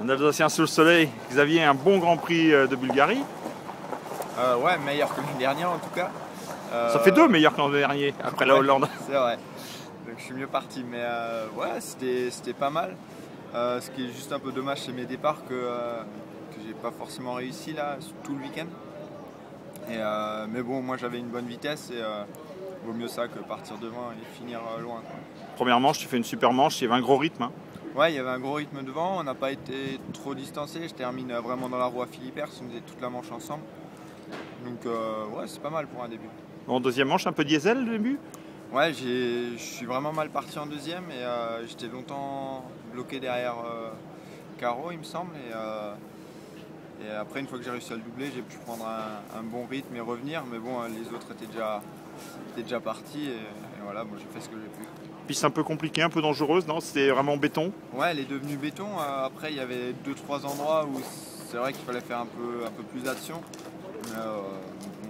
Un Alsacien sous le soleil. Xavier, un bon Grand Prix de Bulgarie. Ouais, meilleur que l'année dernière en tout cas. Ça fait 2 meilleurs que l'an dernier, après la Hollande. C'est vrai. Donc je suis mieux parti. Mais ouais, c'était pas mal. Ce qui est juste un peu dommage, c'est mes départs que j'ai pas forcément réussi là, tout le week-end. Mais bon, moi j'avais une bonne vitesse et vaut mieux ça que partir devant et finir loin, quoi. Première manche, tu fais une super manche, il y avait un gros rythme. Hein. Ouais, il y avait un gros rythme devant, on n'a pas été trop distancé. Je termine vraiment dans la roue à Philippers, on faisait toute la manche ensemble. Donc ouais, c'est pas mal pour un début. En deuxième manche, un peu diesel le début. Ouais, je suis vraiment mal parti en deuxième et j'étais longtemps bloqué derrière Caro, il me semble. Et après, une fois que j'ai réussi à le doubler, j'ai pu prendre un bon rythme et revenir. Mais bon, les autres étaient déjà partis et voilà, moi j'ai fait ce que j'ai pu. Piste un peu compliquée, un peu dangereuse, non? C'était vraiment béton. Ouais, elle est devenue béton. Après, il y avait 2-3 endroits où c'est vrai qu'il fallait faire un peu plus d'action. Mais bon,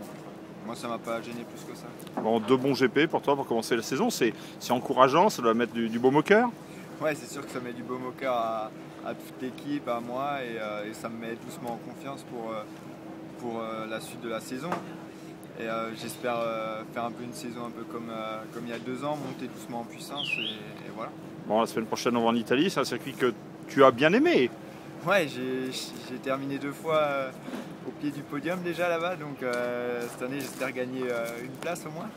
moi, ça m'a pas gêné plus que ça. Bon, 2 bons GP pour toi pour commencer la saison, c'est encourageant, ça doit mettre du baume au cœur. Ouais, c'est sûr que ça met du baume au cœur à toute l'équipe, à moi, et ça me met doucement en confiance pour la suite de la saison. Et j'espère faire un peu une saison un peu comme il y a 2 ans, monter doucement en puissance et voilà. Bon, la semaine prochaine, on va en Italie, c'est un circuit que tu as bien aimé. Ouais, j'ai terminé 2 fois au pied du podium déjà là-bas, donc cette année j'espère gagner une place au moins.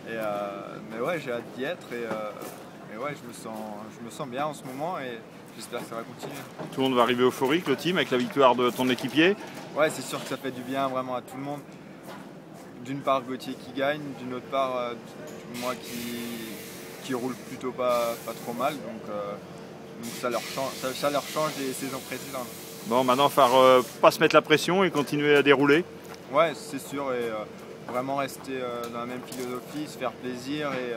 Mais ouais, j'ai hâte d'y être et ouais, je me sens bien en ce moment et j'espère que ça va continuer. Tout le monde va arriver euphorique, le team, avec la victoire de ton équipier. Ouais, c'est sûr que ça fait du bien vraiment à tout le monde. D'une part Gauthier qui gagne, d'une autre part moi qui roule plutôt pas trop mal, donc ça leur change des saisons précédentes. Bon, maintenant, il va falloir pas se mettre la pression et continuer à dérouler. Ouais, c'est sûr, et vraiment rester dans la même philosophie, se faire plaisir et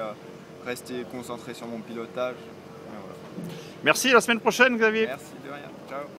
rester concentré sur mon pilotage. Et voilà. Merci, à la semaine prochaine, Xavier. Merci, de rien. Ciao.